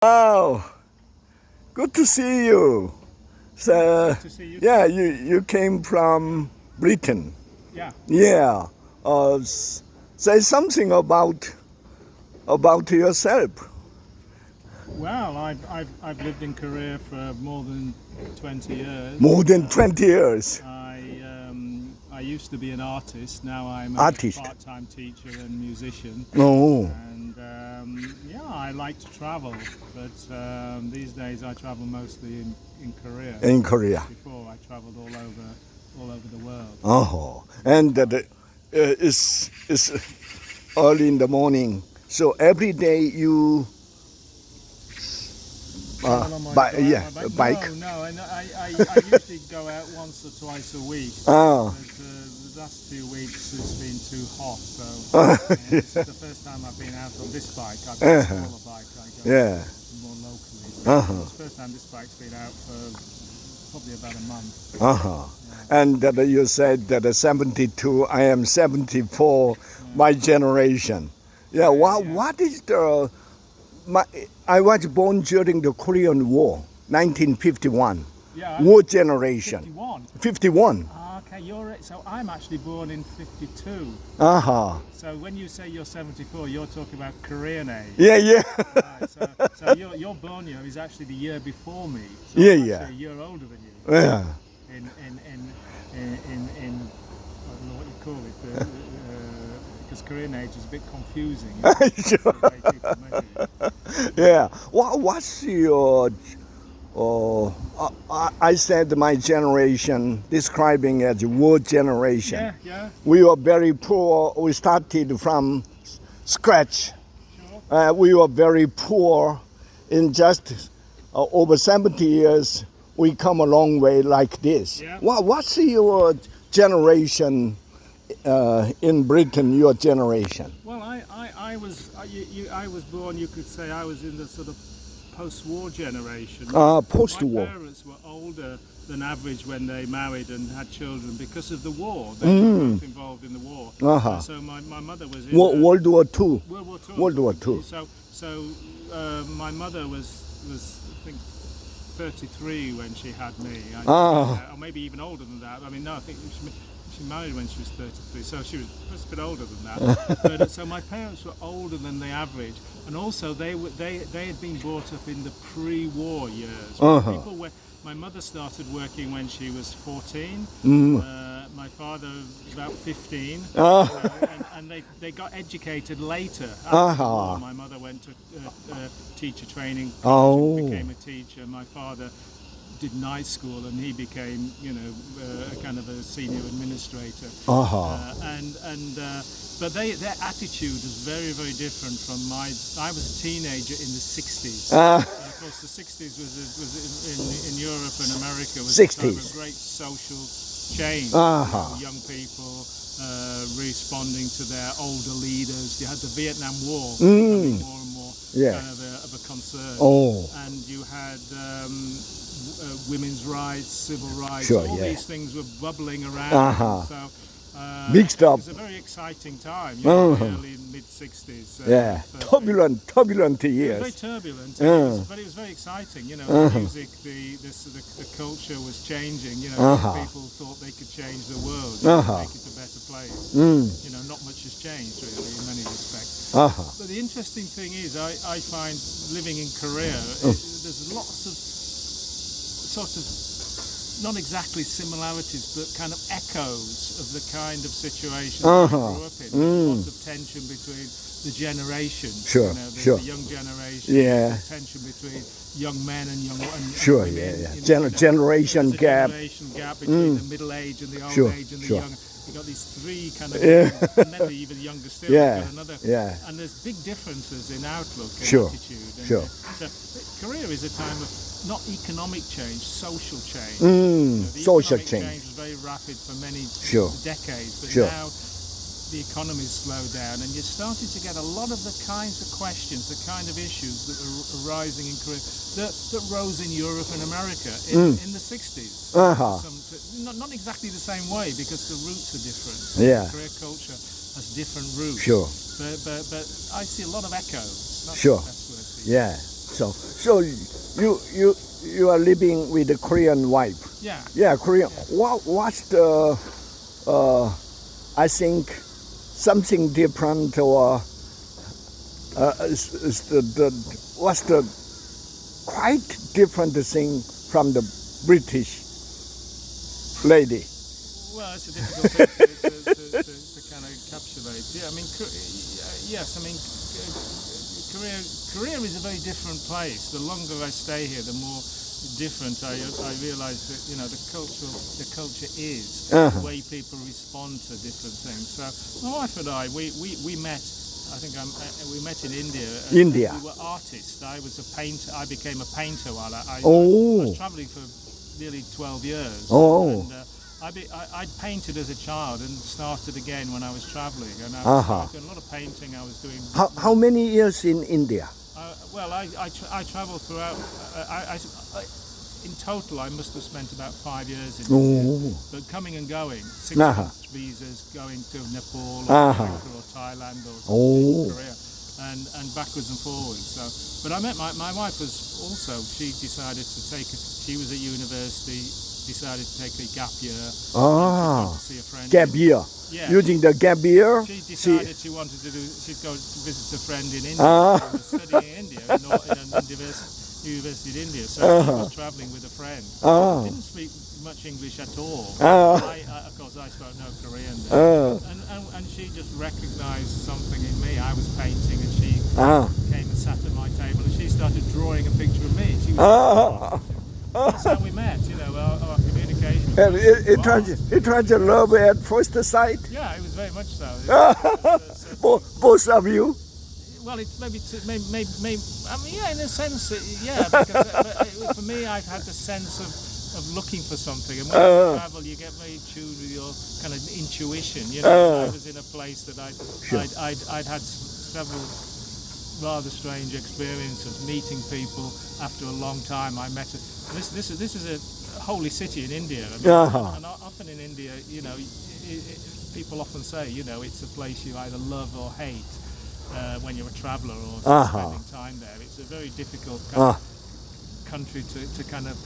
Oh, good to see you. So, To see you. yeah, you came from Britain. Yeah. Yeah. Say something about yourself. Well, I've lived in Korea for more than 20 years. More than 20 years. I used to be an artist. Now I'm a Artist. part-time teacher and musician. Oh. And yeah, I like to travel, but these days I travel mostly in Korea. In Korea. Before I traveled all over the world. Oh. And it's early in the morning. So every day you Travel on my bike. No, and I usually go out once or twice a week. Ah. But the last few weeks it's been too hot, so this is the first time I've been out on this bike. I've got a smaller bike. I go Yeah. more locally. Uh-huh. It's the first time this bike's been out for probably about a month. Uh-huh. And you said that 72, I am 74, my generation. Yeah, what is I was born during the Korean War, 1951. Yeah. War generation. 51. 51. Okay, so I'm actually born in 52. Uh-huh. So when you say you're 74, you're talking about Korean age. Yeah, yeah. Right, so your born year is actually the year before me. So Yeah, I'm yeah. actually a year older than you. Yeah. In I don't know what you call it, because Korean age is a bit confusing. Sure. The way people measure it. Yeah. What's your I said my generation describing as war generation. Yeah, yeah, We were very poor. We started from scratch. sure. We were very poor. In just over 70 years, we come a long way like this. Yeah. What's your generation in Britain? Your generation? Well, I was born. You could say I was in the sort of post-war generation. Post-war. My parents were older than average when they married and had children because of the war. They were both involved in the war. Uh-huh. So my mother was in World War II. World War II. World War II. So my mother was I think 33 when she had me. Or maybe even older than that. I mean, no, I think she married when she was 33, so she was a bit older than that. But, so my parents were older than the average, and also they had been brought up in the pre-war years. My mother started working when she was 14. My father was about 15, and they got educated later. After the war. My mother went to teacher training, became a teacher. My father did night school, and he became, kind of a senior administrator. But their attitude was very, very different from mine. I was a teenager in the 60s. Of course, the 60s was in Europe and America was a time of great social change. Young people responding to their older leaders. You had the Vietnam War becoming more and more kind of a concern. And you had women's rights, civil rights, these things were bubbling around. So mixed up. It was a very exciting time, early mid-60s. Turbulent It years. was very turbulent, but it was very exciting. The music, the culture was changing. People thought they could change the world, make it a better place. Not much has changed really in many respects. But the interesting thing is, I find living in Korea, there's lots of sort of not exactly similarities, but kind of echoes of the kind of situation I grew up in. Lots of tension between the generations. The young generation. Yeah. The tension between young men and young women. Generation gap. Generation gap between the middle age and the old age and the young. You got these three kind of, and then even younger still. Got another. And there's big differences in outlook and attitude. And so Korea is a time of not economic change, social change. The Social economic change was very rapid for many decades, but now the economy's slowed down, and you're starting to get a lot of the kinds of questions, the kind of issues that are rising in Korea that rose in Europe and America in the 60s. Not exactly the same way, because the roots are different. Korean culture has different roots. But I see a lot of echoes. That's the best word to use. also. So you are living with a Korean wife. Yeah. Yeah, Korean. What's the I think something different or what's the quite different thing from the British lady? Well, it's a difficult thing to kind of encapsulate. Yeah, I mean, yes, I mean, Korea is a very different place. The longer I stay here, the more different I realise that the culture is the way people respond to different things. So my wife and I, we met. I think we met in India. India. We were artists. I was a painter. I became a painter while I was travelling for nearly 12 years. Oh. And, I painted as a child and started again when I was travelling. And I was doing a lot of painting. I was doing. How many years in India? Well, I travelled throughout. In total, I must have spent about 5 years in India. But coming and going, 6 months visas, going to Nepal or America or Thailand or Korea, and backwards and forwards. So, but I met my wife was also. She decided to take. She was at university. Decided to take a gap year. To see a friend. Gap year. Yeah. Using the gap year. She decided she wanted to do. She'd go to visit a friend in India. She was studying in India in University in India. So she was travelling with a friend. Didn't speak much English at all. Of course, I spoke no Korean. And she just recognised something in me. I was painting, and she came and sat at my table, and she started drawing a picture of me. She was that's how we met. Our communication. And it was a love at first sight. Yeah, it was very much so. Both of you. Well, it's maybe. I mean, yeah, in a sense, yeah. Because for me, I've had the sense of looking for something, and when you travel, you get very tuned with your kind of intuition. I was in a place that I'd had several rather strange experiences, meeting people after a long time. I met this is a holy city in India, and often in India, people often say, it's a place you either love or hate when you're a traveller or spending time there. It's a very difficult kind of country to kind of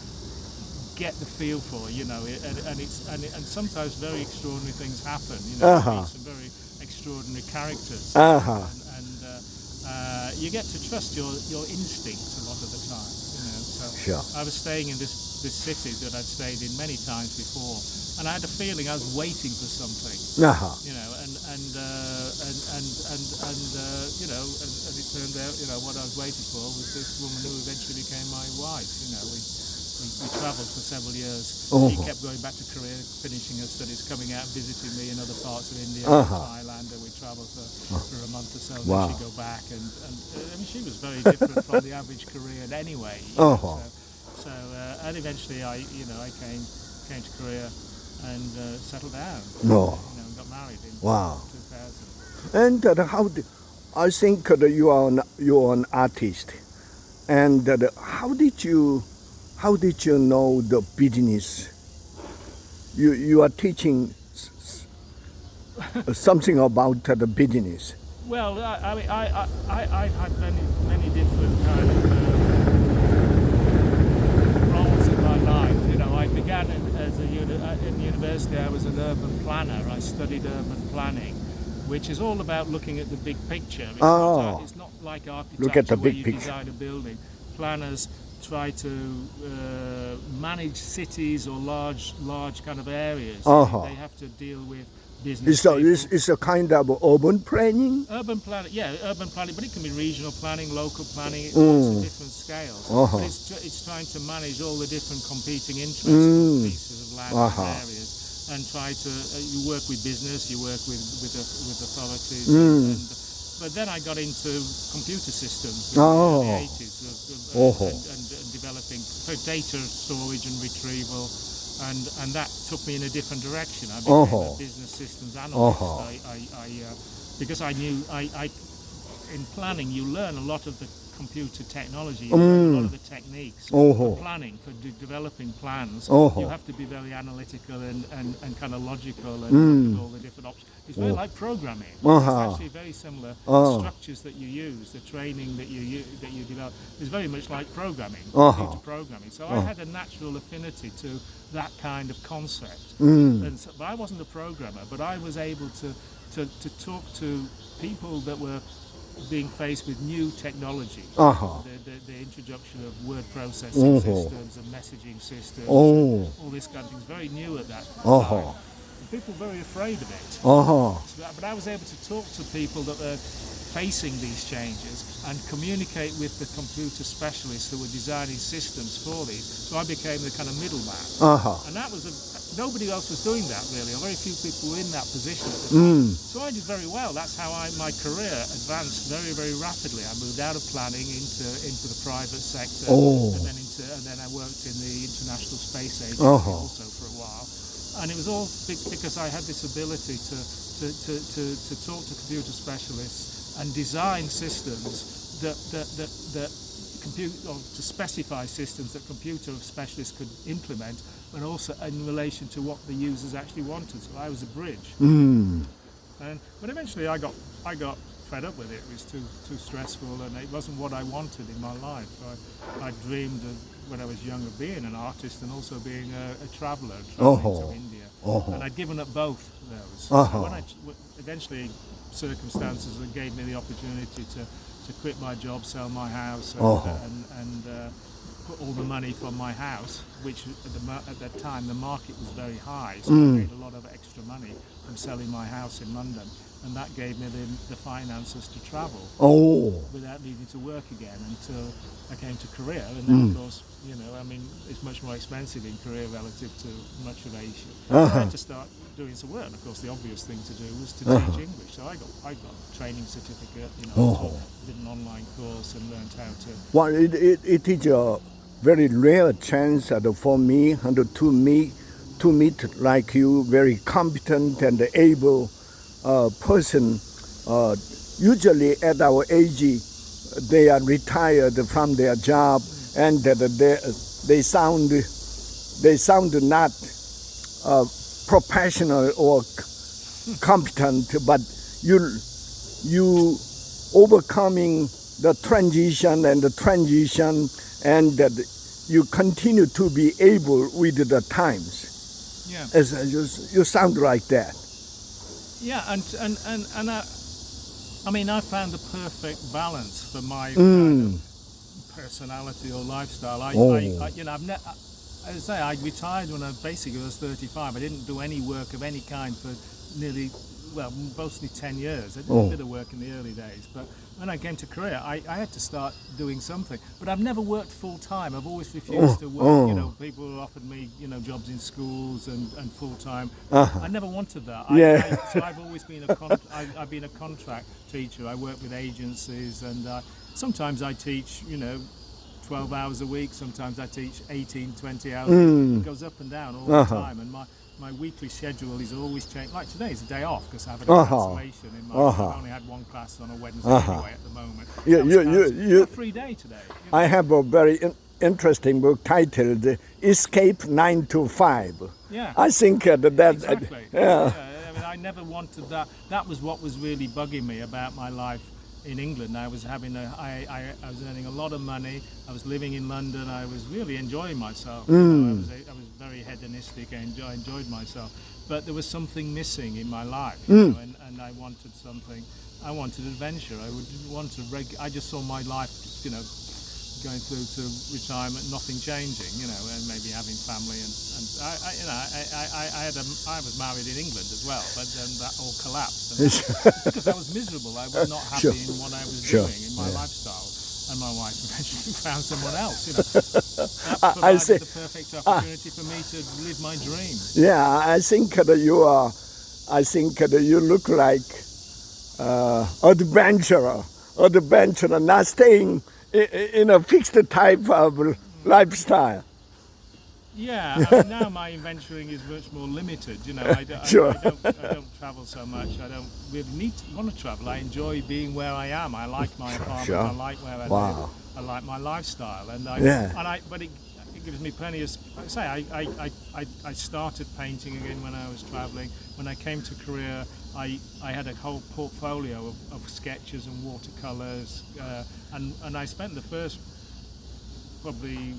get the feel for, and sometimes very extraordinary things happen. Meet some very extraordinary characters, and you get to trust your instincts a lot of the time. So I was staying in this city that I'd stayed in many times before, and I had a feeling I was waiting for something. And it turned out, what I was waiting for was this woman who eventually became my wife. We travelled for several years. She kept going back to Korea, finishing her studies, coming out and visiting me in other parts of India, Thailand, and we travelled for a month or so. Then she'd go back, and I mean, she was very different from the average Korean anyway. And eventually, I came to Korea and settled down. And got married in 2000. And I think you're an artist, and how did you know the business? You are teaching something about the business. Well, I've had many different kind of roles in my life. I began in university. I was an urban planner. I studied urban planning, which is all about looking at the big picture. It's not like architecture. Look at the where big you picture. design a building. Planners try to manage cities or large kind of areas. They have to deal with business. It's a kind of urban planning. Urban planning, but it can be regional planning, local planning. It's lots of different scales. But it's trying to manage all the different competing interests of pieces of land and areas, and try to you work with business, you work with authorities. But then I got into computer systems in the 80s and developing data storage and retrieval, and that took me in a different direction. I became a business systems analyst. Because I knew in planning you learn a lot of the computer technology, you learn a lot of the techniques for planning, for developing plans. You have to be very analytical and kind of logical and look at all the different options. It's very like programming. It's actually very similar. The structures that you use, the training that you develop, is very much like programming, computer programming. So I had a natural affinity to that kind of concept. And so, but I wasn't a programmer, but I was able to talk to people that were being faced with new technology, the introduction of word processing systems and messaging systems, and all this kind of thing is very new at that time. And people were very afraid of it. But I was able to talk to people that were facing these changes and communicate with the computer specialists who were designing systems for these. So I became the kind of middleman. And that was nobody else was doing that really, or very few people were in that position at the time. So I did very well. That's how my career advanced very, very rapidly. I moved out of planning into the private sector, and then I worked in the International Space Agency also for a while. And it was all because I had this ability to talk to computer specialists and design systems that or to specify systems that computer specialists could implement, and also in relation to what the users actually wanted. So I was a bridge. But eventually I got fed up with it. It was too stressful, and it wasn't what I wanted in my life. I dreamed of, when I was young, of being an artist and also being a traveller, travelling to India. And I'd given up both those. So when eventually circumstances that gave me the opportunity to quit my job, sell my house, and put all the money from my house, which at that time the market was very high, so I made a lot of extra money from selling my house in London, and that gave me the finances to travel without needing to work again until I came to Korea. And then of course, it's much more expensive in Korea relative to much of Asia. I had to start doing some work, and of course the obvious thing to do was to teach English. So I got a training certificate, did an online course and learned how to. Well, it is a very rare chance for me and to meet like you, very competent and able person. Usually at our age, they are retired from their job, and they sound not professional or competent, but you overcoming the transition, and that you continue to be able with the times. Yeah. As you sound like that. Yeah, and I found the perfect balance for my kind of personality or lifestyle. As I say, I retired when I was 35. I didn't do any work of any kind for mostly 10 years. I did a bit of work in the early days, but when I came to Korea, I had to start doing something. But I've never worked full time. I've always refused to work. People offered me, jobs in schools and full time. I never wanted that. So I've always been I've been a contract teacher. I work with agencies, and sometimes I teach, 12 hours a week. Sometimes I teach 18, 20 hours. It goes up and down all the time, and my weekly schedule is always changed. Like today is a day off because I have a cancellation in my. I've only had one class on a Wednesday anyway at the moment. You a free day today. I have a very interesting book titled "Escape 9 to 5." Yeah, I think that. Exactly. Yeah. I never wanted that. That was what was really bugging me about my life in England. I was was earning a lot of money. I was living in London. I was really enjoying myself. I was very hedonistic. I enjoyed myself, but there was something missing in my life, and I wanted something. I wanted adventure. I would want to. I just saw my life, going through to retirement, nothing changing, and maybe having family, and I was married in England as well, but then that all collapsed, and because I was miserable. I was not happy in what I was doing in my lifestyle, and my wife eventually found someone else. That provided the perfect opportunity for me to live my dream. Yeah, I think that you are. I think that you look like adventurer, not staying in a fixed type of lifestyle. Yeah, I mean, now my inventorying is much more limited. You know, Sure. I don't travel so much. I don't really want to travel. I enjoy being where I am. I like my apartment. Sure. I like where I Wow. live. I like my lifestyle, and Yeah. but it gives me plenty of. Like I say, I started painting again when I was traveling. When I came to Korea, I had a whole portfolio of sketches and watercolors, and I spent the first probably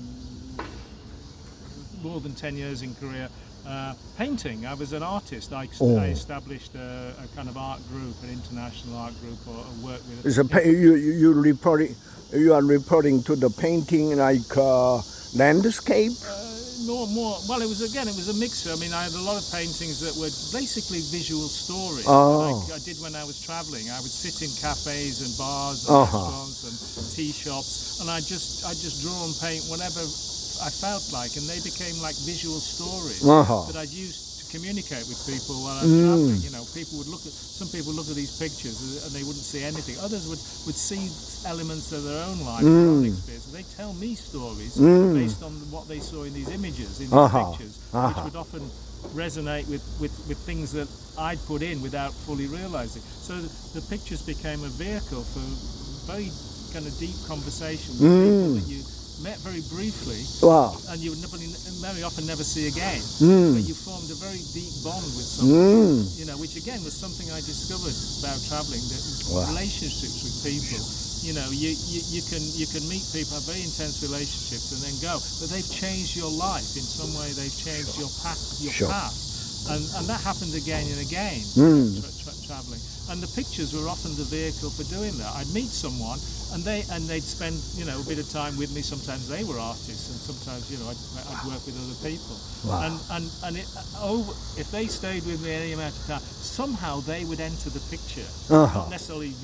more than 10 years in Korea painting. I was an artist. I established a kind of art group, an international art group, or worked with. It's you are reporting to the painting like landscape. Well, it was a mixture. I mean, I had a lot of paintings that were basically visual stories. Oh. Like I did when I was traveling. I would sit in cafes and bars and restaurants and tea shops, and I just draw and paint whatever I felt like, and they became like visual stories that I'd use to communicate with people while I was traveling. You know, some people look at these pictures and they wouldn't see anything. Others would see elements of their own life, their own experience. They tell me stories based on what they saw in these images, in these pictures, which would often resonate with things that I'd put in without fully realizing. So the pictures became a vehicle for very kind of deep conversation with people that you met very briefly, Wow. and you would very often never see again. But you formed a very deep bond with someone, you know, which again was something I discovered about traveling. That relationships with people, you know, you can meet people, have very intense relationships, and then go, but they've changed your life in some way. They've changed your path, and that happened again and again. Traveling, and the pictures were often the vehicle for doing that. I'd meet someone, and they'd spend, you know, a bit of time with me. Sometimes they were artists, and sometimes, you know, I'd work with other people. Wow. And if they stayed with me any amount of time, somehow they would enter the picture, not necessarily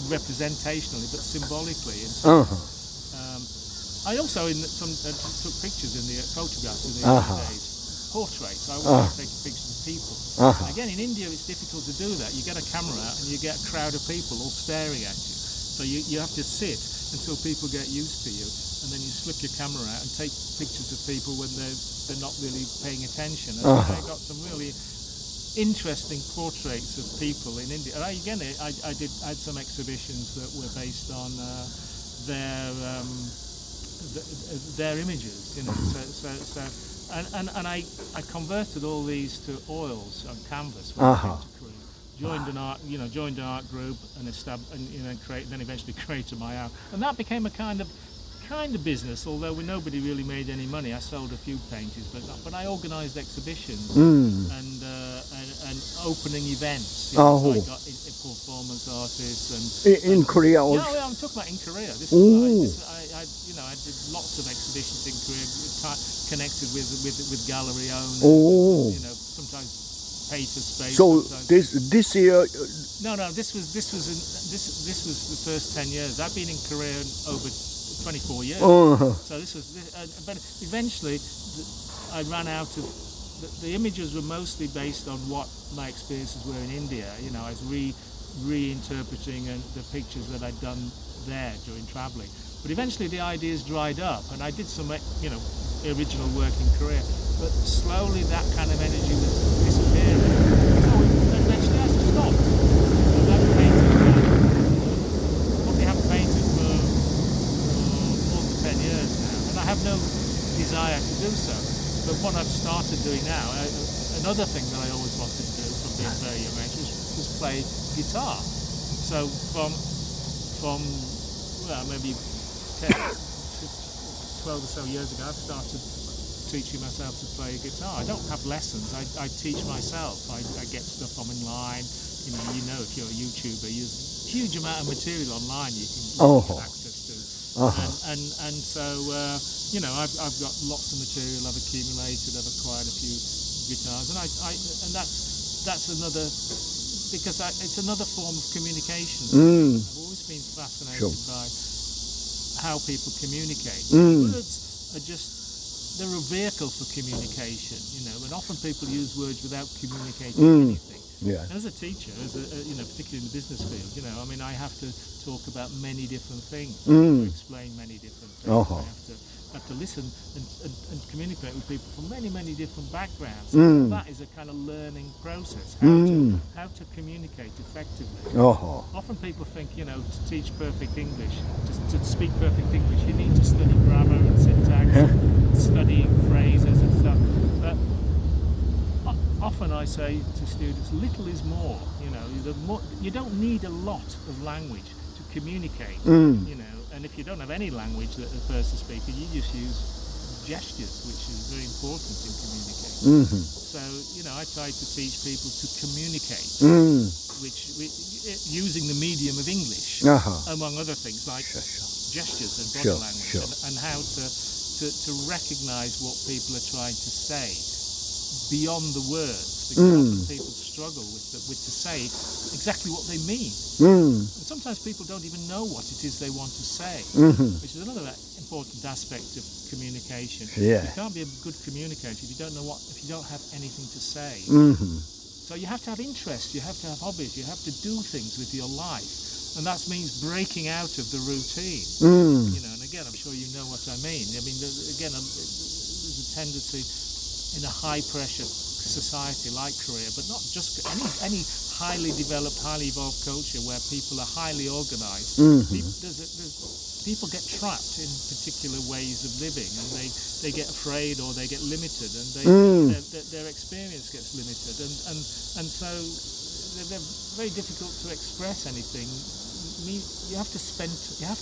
representationally, but symbolically. I also took pictures in the photographs in the early days. Portraits. I always take pictures of people. Again, in India, it's difficult to do that. You get a camera out and you get a crowd of people all staring at you. So you have to sit until people get used to you, and then you slip your camera out and take pictures of people when they're not really paying attention. And I got some really interesting portraits of people in India. And I had some exhibitions that were based on their images. You know, And I converted all these to oils on canvas when I came to Korea. Joined an art group and then eventually created my own. And that became a kind of business, although nobody really made any money. I sold a few paintings, but I organised exhibitions and opening events. You know, so I got performance artists In Korea also. Yeah, I'm talking about in Korea. I did lots of exhibitions in Korea, connected with gallery owners. You know, sometimes paid for space. So this year. No. This was the first 10 years. I've been in Korea over 24 years. So but eventually I ran out of. The images were mostly based on what my experiences were in India. You know, I was reinterpreting the pictures that I'd done there during traveling. But eventually the ideas dried up, and I did some, you know, original work in Korea. But slowly that kind of energy was disappearing. So eventually I stopped. And that probably haven't painted for more than 10 years now, and I have no desire to do so. But what I've started doing now, another thing that I always wanted to do from being very young age was play guitar. So from maybe 10, 12 or so years ago, I've started teaching myself to play guitar. I don't have lessons. I teach myself. I get stuff online. You know, if you're a YouTuber, there's a huge amount of material online you can get access to. And so you know, I've got lots of material I've accumulated. I've acquired a few guitars, and that's another, because it's another form of communication. I've always been fascinated by how people communicate. Words are they're a vehicle for communication, you know, and often people use words without communicating anything. Yeah. As a teacher, you know, particularly in the business field, you know, I mean, I have to talk about many different things, to explain many different things. I have to have to listen and communicate with people from many, many different backgrounds. That is a kind of learning process, how to communicate effectively. Often people think, you know, to teach perfect English, to speak perfect English, you need to study grammar and syntax, study phrases and stuff. But often I say to students, little is more. You know, you don't need a lot of language to communicate. You know, and if you don't have any language that a person speaking, you just use gestures, which is very important in communicating. So, you know, I try to teach people to communicate, which using the medium of English, among other things like gestures and body language, and how to recognise what people are trying to say beyond the words, because often people struggle with to say exactly what they mean. And sometimes people don't even know what it is they want to say, which is another important aspect of communication. You can't be a good communicator if you don't know if you don't have anything to say. So you have to have interests, you have to have hobbies, you have to do things with your life, and that means breaking out of the routine. You know, and again, I'm sure you know what I mean. I mean, there's a tendency in a high-pressure society like Korea, but not just any highly developed, highly evolved culture where people are highly organised. People get trapped in particular ways of living, and they get afraid or they get limited, and their experience gets limited, and so they're very difficult to express anything. You have to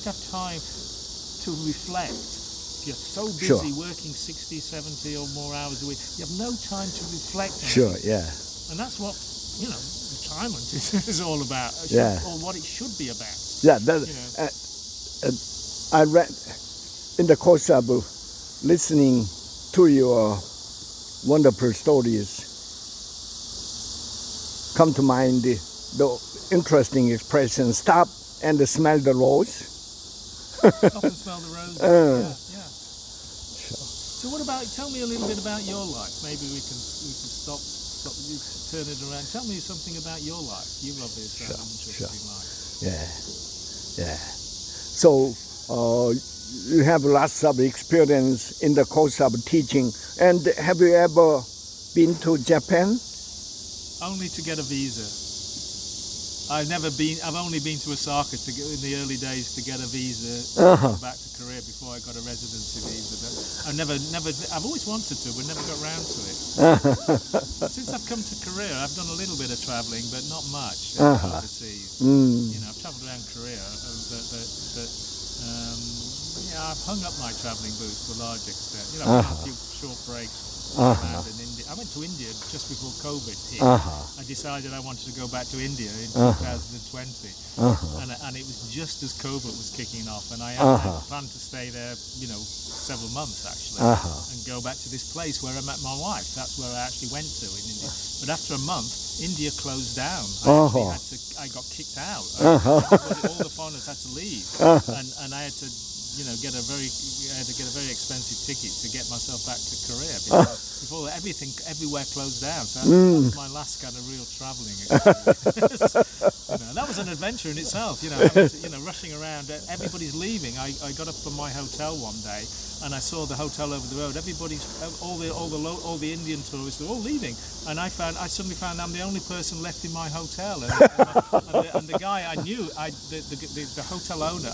have time to reflect. You're so busy working 60, 70 or more hours a week, you have no time to reflect on it. And that's what, you know, retirement is all about, or what it should be about. I read in the course of listening to your wonderful stories, come to mind the interesting expression, stop and smell the rose. Stop and smell the rose. So what about, tell me a little bit about your life. Maybe we can stop, you turn it around. Tell me something about your life. You've obviously had an interesting life. So you have lots of experience in the course of teaching. And have you ever been to Japan? Only to get a visa. I've only been to Osaka in the early days to get a visa to go back to Korea before I got a residency visa. But I've always wanted to, but never got round to it. Since I've come to Korea, I've done a little bit of travelling, but not much overseas. You know, I've travelled around Korea, but I've hung up my travelling boots to a large extent. You know, I've had a few short breaks. Around in India. I went to India just before COVID hit. I decided I wanted to go back to India in 2020, and it was just as COVID was kicking off, and I had planned to stay there, you know, several months actually, and go back to this place where I met my wife. That's where I actually went to in India. But after a month, India closed down. I got kicked out. All the foreigners had to leave, and I had to, you know, get a very expensive ticket to get myself back to Korea before everywhere closed down. So that was my last kind of real travelling experience. You know, that was an adventure in itself. You know, rushing around. Everybody's leaving. I got up from my hotel one day and I saw the hotel over the road. All the Indian tourists were all leaving, and I suddenly found I'm the only person left in my hotel. And the guy I knew, the hotel owner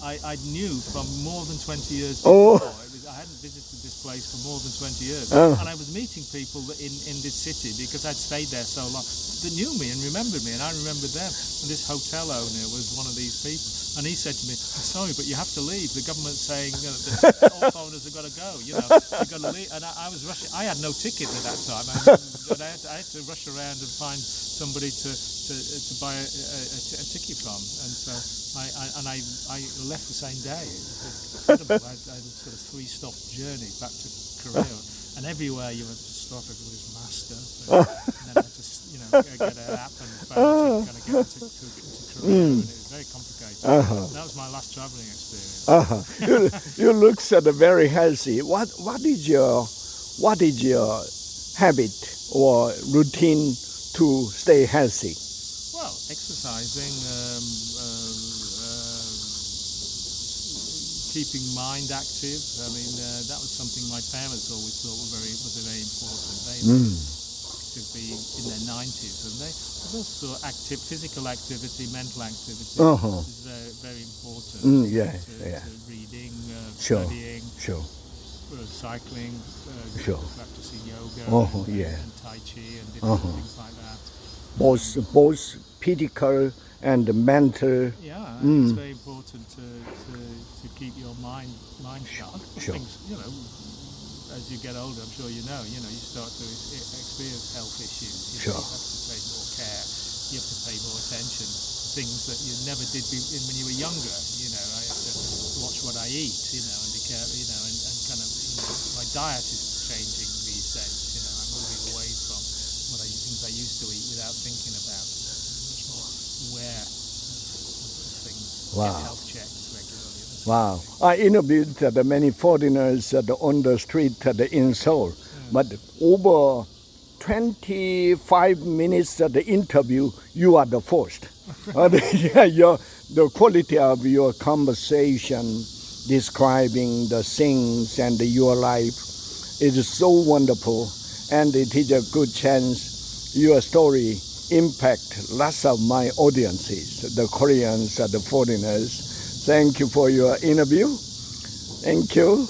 I knew from more than 20 years before. I hadn't visited this place for more than 20 years. And I was meeting people in this city because I'd stayed there so long that knew me and remembered me, and I remembered them. And this hotel owner was one of these people. And he said to me, "I'm sorry, but you have to leave. The government's saying, you know, that all foreigners have got to go. You know, you've got to leave." And I was rushing. I had no ticket at that time. I had to rush around and find somebody to buy a ticket from. And so I left the same day. It was incredible. I had a sort of 3-stop journey back to Korea, and everywhere you had to stop, everybody's masked up, and then I had to, you know, get an app and phone to kind of get into Korea, and it was very complicated. That was my last travelling experience. You look very healthy. What is your habit or routine to stay healthy? Well, exercising, keeping mind active. I mean, that was something my parents always thought was very important. They to be in their 90s, and they also physical activity, mental activity is very, very important. To reading, studying, cycling, practicing yoga, and tai chi, and different things like that. Both physical and mental. Yeah, it's very important to keep your mind sharp. Things, as you get older, I'm sure you start to experience health issues. You have to take more care. You have to pay more attention to things that you never did when you were younger. I have to watch what I eat, and be careful, and kind of, my diet is changing these days. I'm moving away from things I used to eat without thinking about it. Much more aware of things. Wow. Get health checks regularly. Wow. I interviewed many foreigners on the street in Seoul, but over 25 minutes of the interview, you are the first. The quality of your conversation, describing the things and your life is so wonderful, and it is a good chance your story impact lots of my audiences, the Koreans and the foreigners. Thank you for your interview. Thank you.